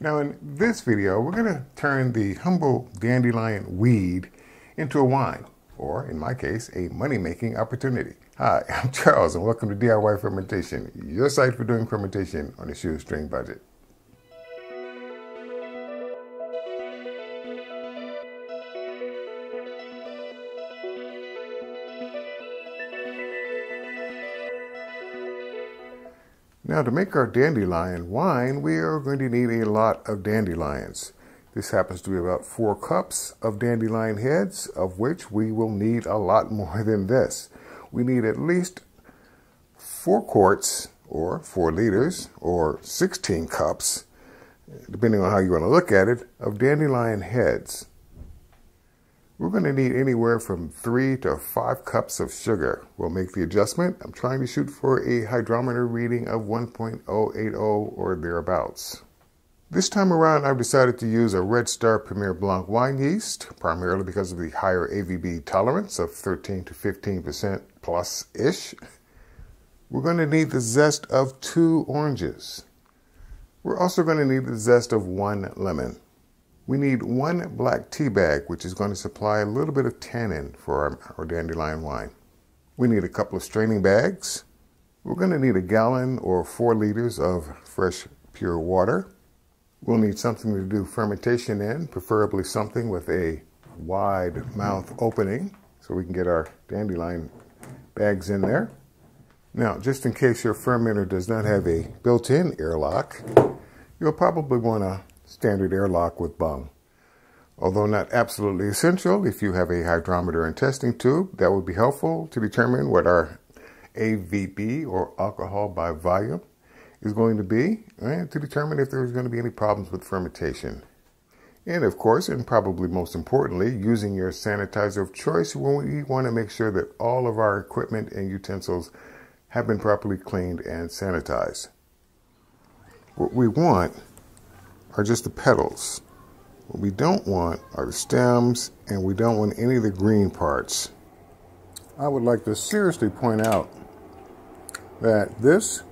Now in this video, we're going to turn the humble dandelion weed into a wine, or in my case, a money-making opportunity. Hi, I'm Charles and welcome to DIY Fermentation, your site for doing fermentation on a shoestring budget. Now to make our dandelion wine, we are going to need a lot of dandelions. This happens to be about 4 cups of dandelion heads, of which we will need a lot more than this. We need at least 4 quarts, or 4 liters, or 16 cups, depending on how you want to look at it, of dandelion heads. We're going to need anywhere from 3 to 5 cups of sugar. We'll make the adjustment. I'm trying to shoot for a hydrometer reading of 1.080 or thereabouts. This time around, I've decided to use a Red Star Premier Blanc wine yeast, primarily because of the higher AVB tolerance of 13 to 15% plus-ish. We're going to need the zest of 2 oranges. We're also going to need the zest of 1 lemon. We need 1 black tea bag, which is going to supply a little bit of tannin for our dandelion wine. We need a couple of straining bags. We're going to need a gallon or 4 liters of fresh, pure water. We'll need something to do fermentation in, preferably something with a wide mouth opening so we can get our dandelion bags in there. Now, just in case your fermenter does not have a built-in airlock, you'll probably want a standard airlock with bung. Although not absolutely essential, if you have a hydrometer and testing tube, that would be helpful to determine what our AVB, or alcohol by volume, is going to be, and to determine if there's going to be any problems with fermentation. And of course, and probably most importantly, using your sanitizer of choice when we want to make sure that all of our equipment and utensils have been properly cleaned and sanitized. What we want are just the petals. What we don't want are the stems, and we don't want any of the green parts. I would like to seriously point out that this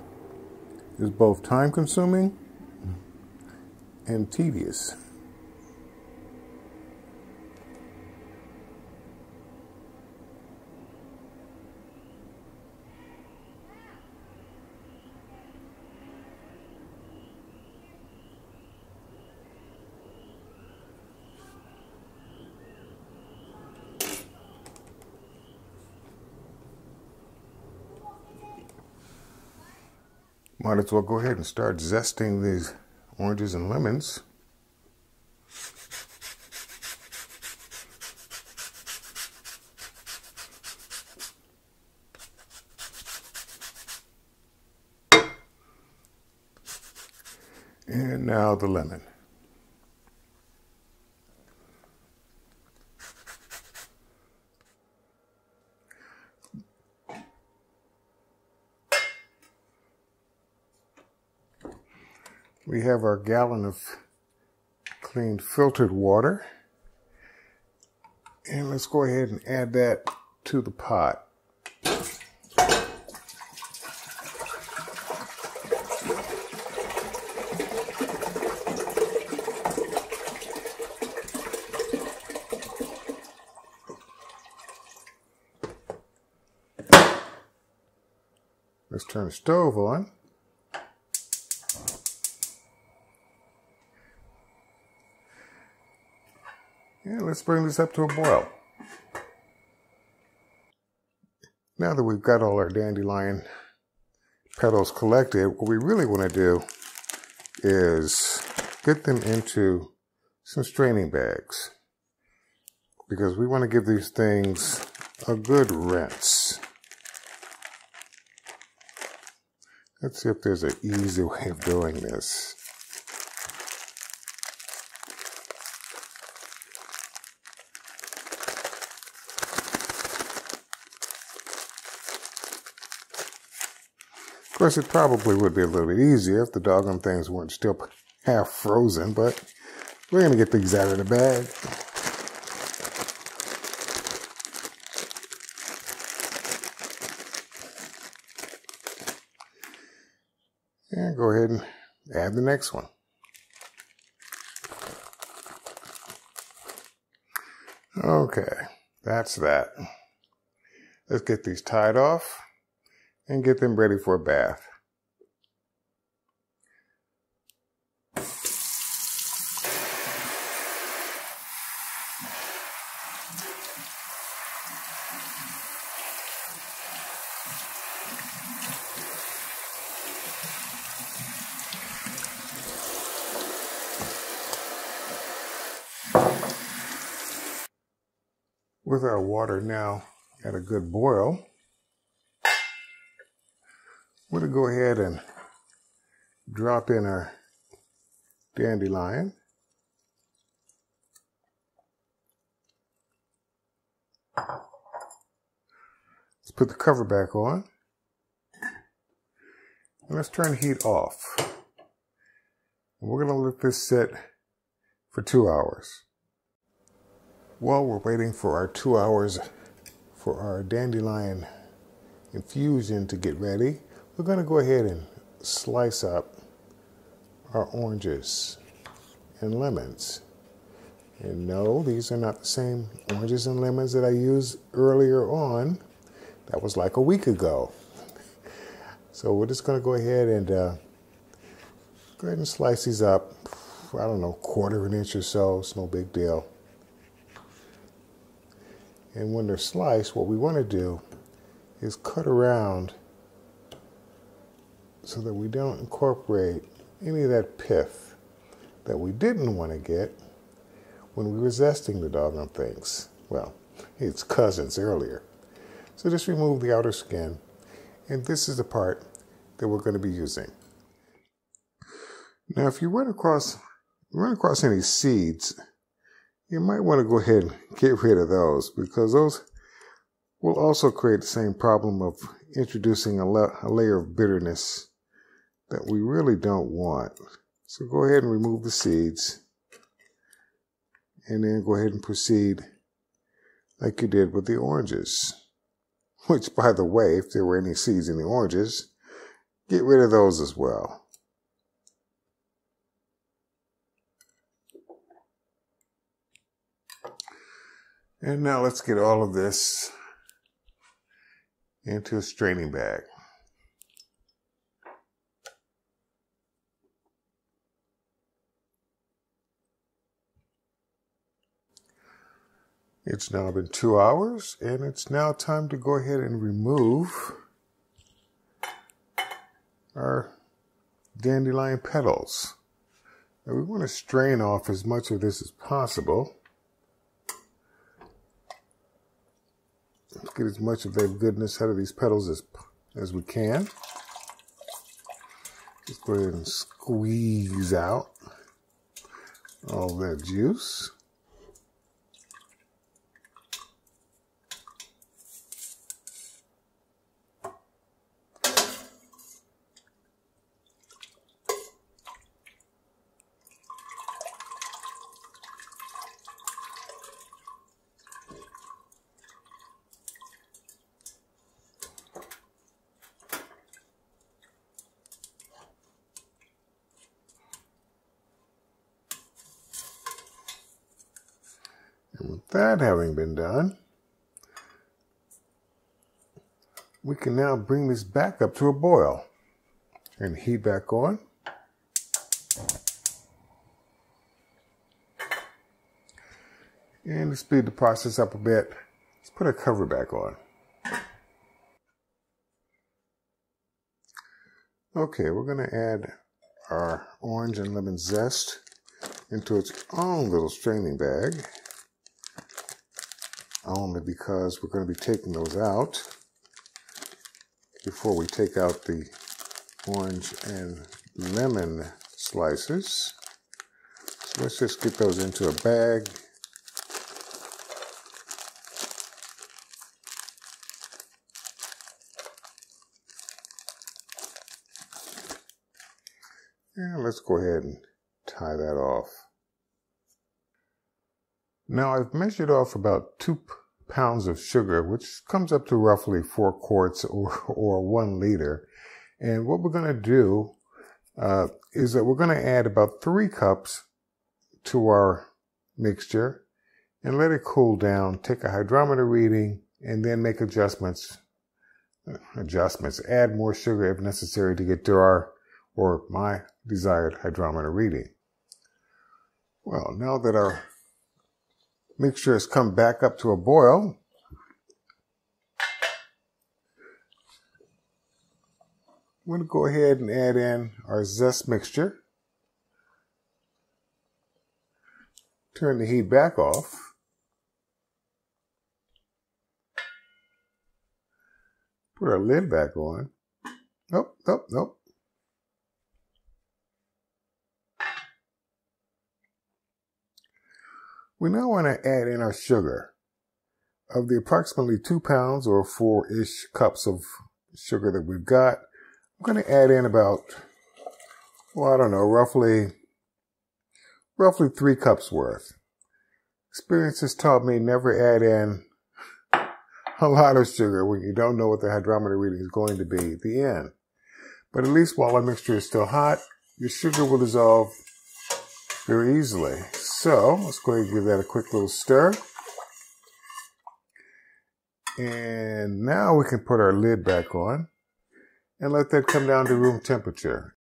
is both time-consuming and tedious. Might as well go ahead and start zesting these oranges and lemons. And now the lemon. We have our gallon of clean filtered water, and let's go ahead and add that to the pot. Let's turn the stove on. And let's bring this up to a boil. Now that we've got all our dandelion petals collected, what we really want to do is get them into some straining bags, because we want to give these things a good rinse. Let's see if there's an easy way of doing this. Of course, it probably would be a little bit easier if the doggone things weren't still half frozen, but we're going to get things out of the bag. And go ahead and add the next one. Okay, that's that. Let's get these tied off and get them ready for a bath. With our water now at a good boil, we're going to go ahead and drop in our dandelion. Let's put the cover back on. And let's turn the heat off. We're going to let this sit for 2 hours. While we're waiting for our 2 hours for our dandelion infusion to get ready, we're going to go ahead and slice up our oranges and lemons. And no, these are not the same oranges and lemons that I used earlier on. That was like a week ago. So we're just going to go ahead and slice these up, I don't know, 1/4 inch or so. It's no big deal. And when they're sliced, what we want to do is cut around so that we don't incorporate any of that pith that we didn't want to get when we were zesting the doggone things. Well, it's cousins earlier. So just remove the outer skin, and this is the part that we're going to be using. Now, if you run across any seeds, you might want to go ahead and get rid of those, because those will also create the same problem of introducing a layer of bitterness that we really don't want. So go ahead and remove the seeds, and then go ahead and proceed like you did with the oranges. Which, by the way, if there were any seeds in the oranges, get rid of those as well. And now let's get all of this into a straining bag. It's now been 2 hours, and it's now time to go ahead and remove our dandelion petals. Now we want to strain off as much of this as possible. Let's get as much of that goodness out of these petals as we can. Just go ahead and squeeze out all that juice. And with that having been done, we can now bring this back up to a boil and heat back on. And to speed the process up a bit, let's put a cover back on. Okay, we're going to add our orange and lemon zest into its own little straining bag. Only because we're going to be taking those out before we take out the orange and lemon slices. So let's just get those into a bag. And let's go ahead and tie that off. Now I've measured off about 2 pounds of sugar, which comes up to roughly 4 quarts or 1 liter. And what we're going to do is that we're going to add about 3 cups to our mixture and let it cool down, take a hydrometer reading, and then make adjustments, add more sugar if necessary to get to our, or my desired hydrometer reading. Well, now that our mixture has come back up to a boil, we're going to go ahead and add in our zest mixture. Turn the heat back off. Put our lid back on. Nope. We now want to add in our sugar. Of the approximately 2 pounds or 4-ish cups of sugar that we've got, I'm going to add in about, well, I don't know, roughly 3 cups worth. Experience has taught me never add in a lot of sugar when you don't know what the hydrometer reading is going to be at the end. But at least while our mixture is still hot, your sugar will dissolve very easily. So let's go ahead and give that a quick little stir. And now we can put our lid back on and let that come down to room temperature.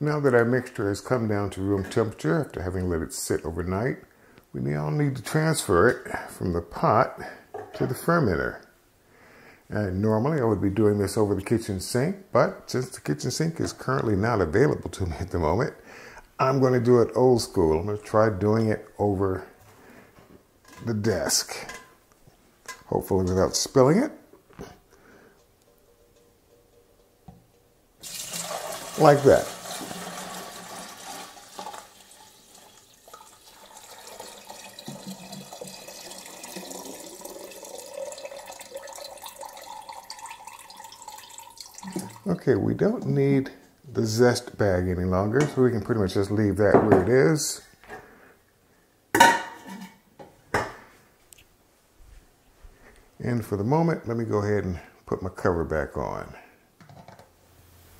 Now that our mixture has come down to room temperature after having let it sit overnight, we now need to transfer it from the pot to the fermenter. And normally I would be doing this over the kitchen sink, but since the kitchen sink is currently not available to me at the moment, I'm going to do it old school. I'm going to try doing it over the desk, hopefully without spilling it. Like that. Okay, we don't need the zest bag any longer, so we can pretty much just leave that where it is. And for the moment, let me go ahead and put my cover back on.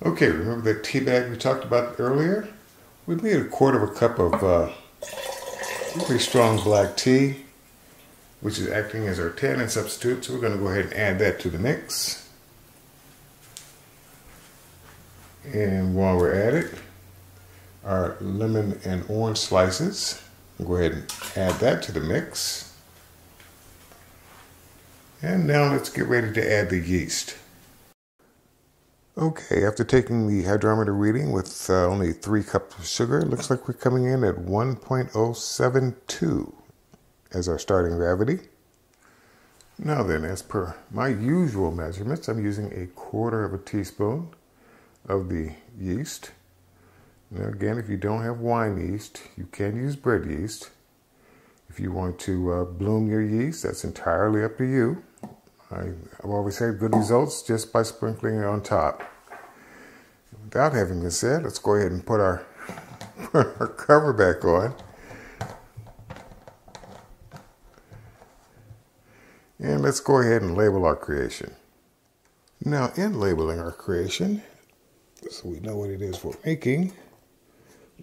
Okay, remember that tea bag we talked about earlier? We made 1/4 cup of really strong black tea, which is acting as our tannin substitute, so we're going to go ahead and add that to the mix. And while we're at it, our lemon and orange slices, we'll go ahead and add that to the mix. And now let's get ready to add the yeast. Okay, after taking the hydrometer reading with only 3 cups of sugar, it looks like we're coming in at 1.072 as our starting gravity. Now then, as per my usual measurements, I'm using 1/4 teaspoon of the yeast. Now again, if you don't have wine yeast, you can use bread yeast. If you want to bloom your yeast, that's entirely up to you. I've always had good results just by sprinkling it on top. With that having been said, let's go ahead and put our cover back on. And let's go ahead and label our creation. Now, in labeling our creation, so we know what it is we're making,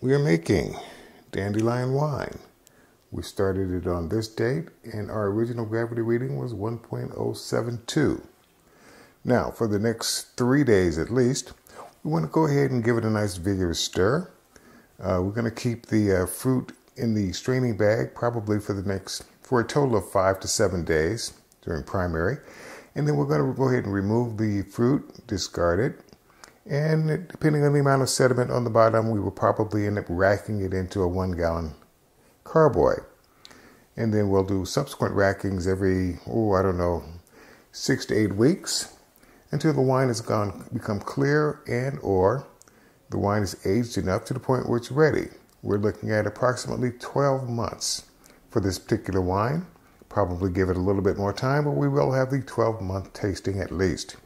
we are making Dandelion Wine. We started it on this date, and our original gravity reading was 1.072. Now, for the next 3 days at least, we want to go ahead and give it a nice vigorous stir. We're going to keep the fruit in the straining bag probably for a total of 5 to 7 days during primary. And then we're going to go ahead and remove the fruit, discard it. And depending on the amount of sediment on the bottom, we will probably end up racking it into a 1-gallon carboy. And then we'll do subsequent rackings every, 6 to 8 weeks until the wine has become clear and or the wine is aged enough to the point where it's ready. We're looking at approximately 12 months for this particular wine. Probably give it a little bit more time, but we will have the 12-month tasting at least.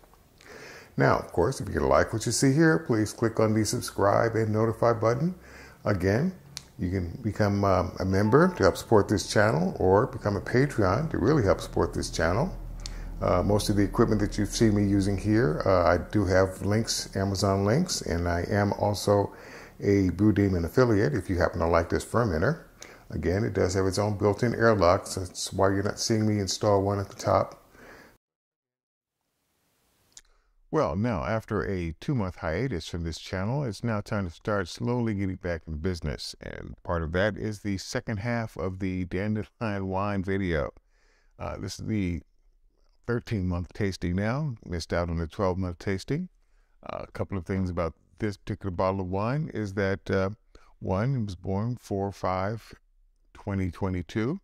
Now, of course, if you like what you see here, please click on the subscribe and notify button. Again, you can become a member to help support this channel or become a Patreon to really help support this channel. Most of the equipment that you've seen me using here, I do have links, Amazon links, and I am also a Brew Demon affiliate if you happen to like this fermenter. Again, it does have its own built-in airlock, so that's why you're not seeing me install one at the top. Well, now, after a 2-month hiatus from this channel, it's now time to start slowly getting back in business. And part of that is the second half of the Dandelion Wine video. This is the 13-month tasting now. Missed out on the 12-month tasting. A couple of things about this particular bottle of wine is that, one, it was born 4/5/2022.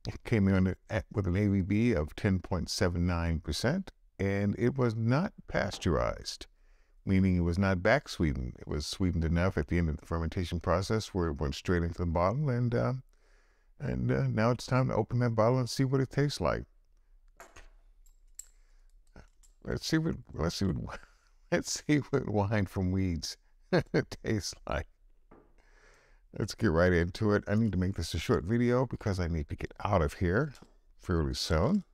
It came in with an ABV of 10.79%. And it was not pasteurized, meaning it was not back sweetened. It was sweetened enough at the end of the fermentation process where it went straight into the bottle. And now it's time to open that bottle and see what it tastes like. Let's see what wine from weeds tastes like. Let's get right into it. I need to make this a short video because I need to get out of here fairly soon.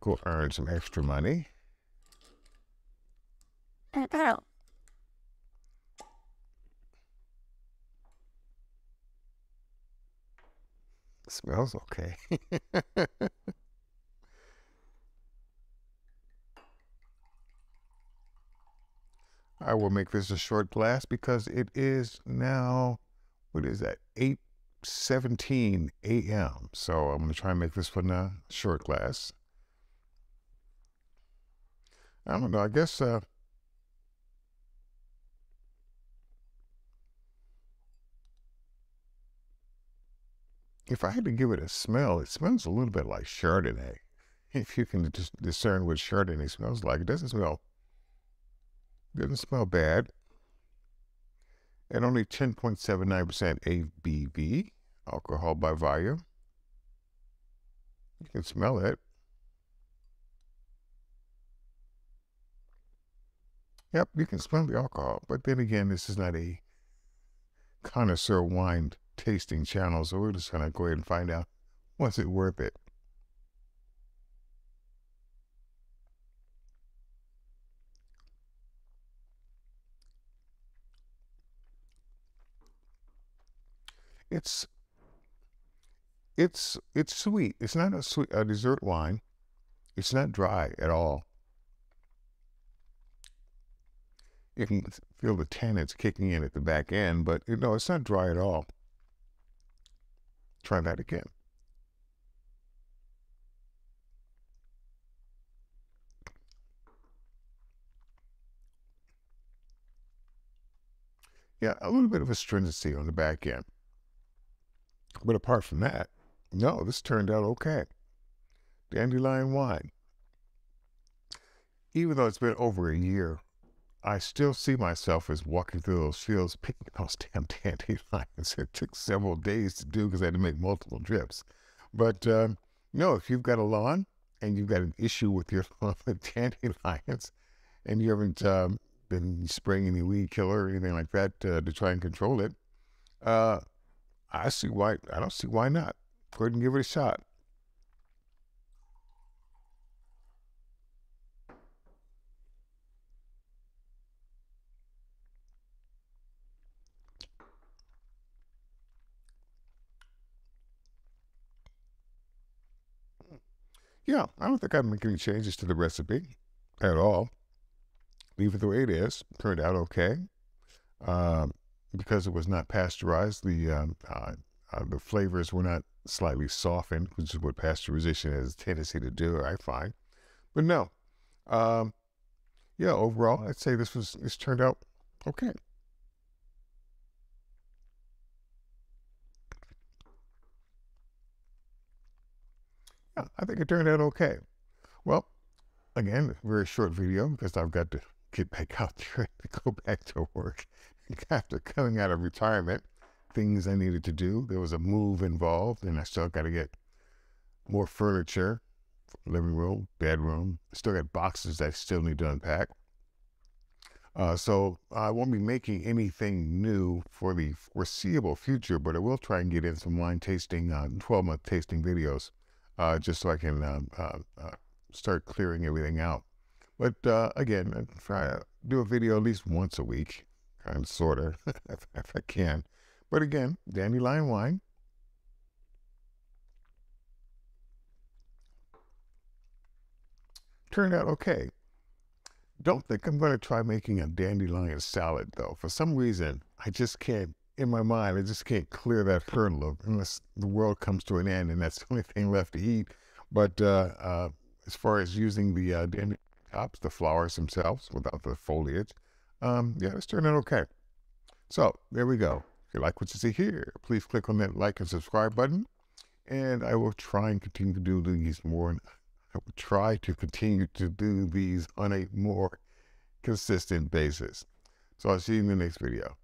Go earn some extra money. Smells okay. I will make this a short glass because it is now, what is that, 8:17 a.m. So I'm going to try and make this one a short glass. I don't know, I guess if I had to give it a smell, it smells a little bit like Chardonnay. If you can just discern what Chardonnay smells like, it doesn't smell bad. At only 10.79% ABV, alcohol by volume. You can smell it. Yep, you can smell the alcohol, but then again, this is not a connoisseur wine tasting channel, so we're just gonna go ahead and find out, was it worth it? It's sweet. It's not a dessert wine. It's not dry at all. You can feel the tannins kicking in at the back end, but no, it's not dry at all. Try that again. Yeah, a little bit of astringency on the back end. But apart from that, no, this turned out okay. Dandelion wine. Even though it's been over a year, I still see myself as walking through those fields picking those damn dandelions. It took several days to do because I had to make multiple trips. But no, if you've got a lawn and you've got an issue with your lawn with dandelions and you haven't been spraying any weed killer or anything like that to try and control it, I don't see why not. Go ahead and give it a shot. Yeah, I don't think I'd make any changes to the recipe at all. Leave it the way it is. Turned out okay. Because it was not pasteurized, the flavors were not slightly softened, which is what pasteurization has a tendency to do, I find. But no, yeah, overall, I'd say this turned out okay. Yeah, I think it turned out okay. Well, again, very short video because I've got to get back out there and go back to work. After coming out of retirement, things I needed to do. There was a move involved, and I still got to get more furniture, living room, bedroom. Still got boxes that I still need to unpack. So I won't be making anything new for the foreseeable future, but I will try and get in some wine tasting, 12-month tasting videos just so I can start clearing everything out. But again, I try to do a video at least once a week, kind of, sort of, if I can. But again, Dandelion Wine. Turned out okay. Don't think I'm going to try making a dandelion salad, though. For some reason, I just can't, in my mind, I just can't clear that hurdle unless the world comes to an end and that's the only thing left to eat. But as far as using the dandelion tops, the flowers themselves, without the foliage, yeah, it's turned out okay. So there we go. If you like what you see here, please click on that like and subscribe button. And I will try and continue to do these more. I will try to continue to do these on a more consistent basis. So I'll see you in the next video.